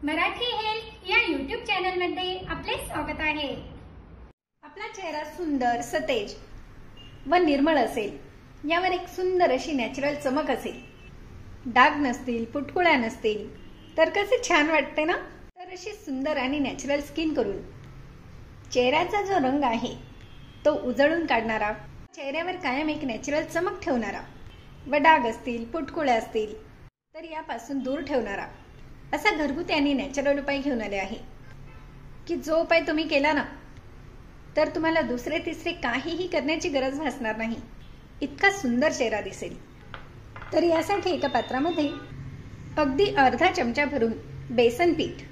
Marathi health या YouTube चॅनलमध्ये आपले स्वागत आहे। आपला चेहरा सुंदर, सतेज व निर्मळ असेल, यावर एक सुंदर अशी नॅचरल चमक असेल, डाग नसतील, पुटकुळ्या नसतील, तर कसे छान वाटते ना। तर अशी सुंदर आणि नॅचरल स्किन करून चेहऱ्याचा जो रंग आहे तो उजळून काढणारा, चेहऱ्यावर कायम एक नॅचरल चमक ठेवणारा व डाग असतील, पुटकुळ्या असतील तर यापासून दूर ठेवणारा असा घरगुती आणि नॅचरल उपाय घेऊन आले आहे की जो उपाय तुम्ही केला ना तर तुम्हाला दुसरे तिसरे काहीही करण्याची गरज भासणार नाही, इतका सुंदर चेहरा दिसेल। तर यासाठी एका पात्रामध्ये अगदी अर्धा चमचा भरून बेसन पीठ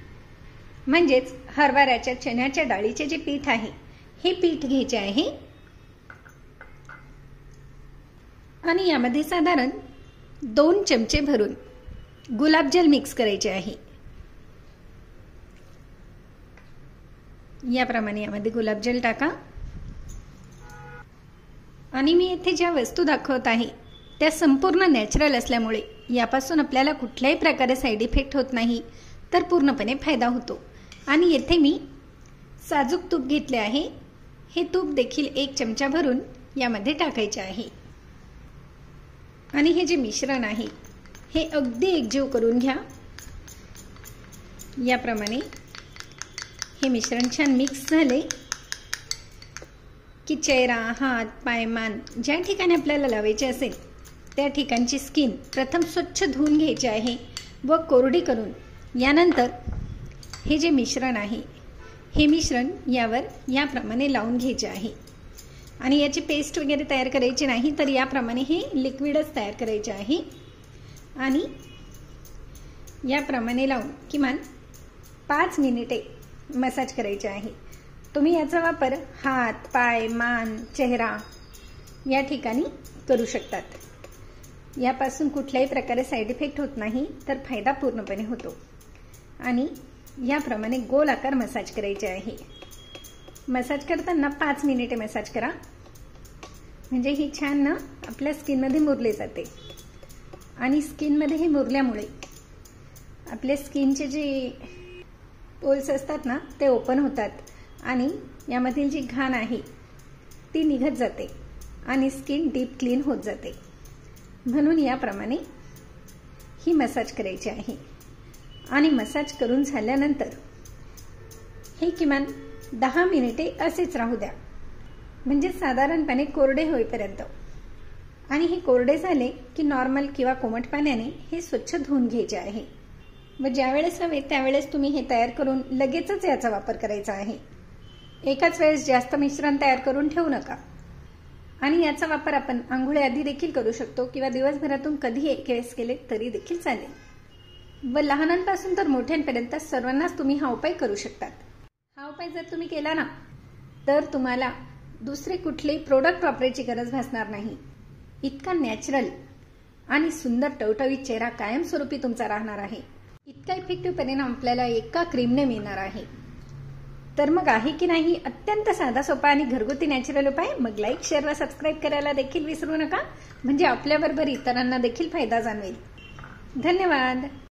म्हणजेच हरभऱ्याच्या चण्याच्या डाळीचे जे पीठ आहे हे पीठ घ्यायचे आहे आणि यामध्ये साधारण 2 चमचे भरून गुलाबजल मिक्स करायचे आहे। याप्रमाणे यामध्ये गुलाबजल टाका आणि मी येथे ज्या वस्तू दाखवत आहे त्या संपूर्ण नॅचरल असल्यामुळे यापासून आपल्याला कुठल्याही प्रकारे साइड इफेक्ट होत नाही, तर पूर्णपणे फायदा होतो। आणि येथे मी साजूक तूप घेतले आहे, हे तूप देखील 1 चमचा भरून यामध्ये टाकायचे आहे आणि हे जे मिश्रण आहे हे अगदी एकजीव करून घ्या। याप्रमाणे हे मिश्रण छान मिक्स झाले की चेहरा, हात, पाय, मान ज्या ठिकाणी आपल्याला लावायचे असेल त्या ठिकाणची स्किन प्रथम स्वच्छ धुवून घ्यायची आहे व कोरडी करून यानंतर हे जे मिश्रण आहे हे मिश्रण यावर याप्रमाणे लावून घ्यायचे आहे आणि याची पेस्ट वगैरे तयार करायची नाही, तर याप्रमाणे हे लिक्विडच तयार करायचे आहे आणि याप्रमाणे लावून किमान 5 मिनिटे मसाज करायचे आहे। तुम्ही याचा वापर हात, पाय, मान, चेहरा या ठिकाणी करू शकतात। यापासून कुठल्याही प्रकारे साइड इफेक्ट होत नाही, तर फायदा पूर्णपणे होतो। आणि याप्रमाणे गोल आकार मसाज करायचे आहे। मसाज करताना 5 मिनिटे मसाज करा, म्हणजे ही छान ना आपल्या स्किनमध्ये मुरले जाते आणि स्किनमध्ये हे मुरल्यामुळे आपल्या स्किनचे जे पोल्स असतात ना ते ओपन होतात आणि यामधील जी घाण आहे ती निघत जाते आणि स्किन डीप क्लीन होत जाते। म्हणून याप्रमाणे ही मसाज करायची आहे आणि मसाज करून झाल्यानंतर हे किमान 10 मिनिटे असेच राहू द्या, म्हणजे साधारणपणे कोरडे होईपर्यंत। आणि हे कोरडे झाले की नॉर्मल किंवा कोमट पाण्याने हे स्वच्छ धुवून घ्यायचे आहे व ज्यावेळेस हवे त्यावेळेस तुम्ही हे तयार करून लगेचच याचा वापर करायचा आहे। एकाच वेळेस जास्त मिश्रण तयार करून ठेवू नका। आणि याचा वापर आपण आंघोळीआधी देखील करू शकतो किंवा दिवसभरातून कधीही एक वेळेस केले तरी देखील चालेल व लहानांपासून तर मोठ्यांपर्यंत सर्वांनाच तुम्ही हा उपाय करू शकतात। हा उपाय जर तुम्ही केला ना तर तुम्हाला दुसरे कुठलेही प्रोडक्ट वापरायची गरज भासणार नाही, इतका नॅचरल आणि सुंदर टवटवीत चेहरा कायमस्वरूपी तुमचा राहणार आहे। इतका इफेक्टिव्ह परिणाम आपल्याला एका क्रीमने मिळणार आहे। तर मग आहे की नाही अत्यंत साधा सोपा आणि घरगुती नॅचरल उपाय? मग लाईक, शेअर व सबस्क्राईब करायला देखील विसरू नका, म्हणजे आपल्याबरोबर इतरांना देखील फायदा जाणवेल। धन्यवाद।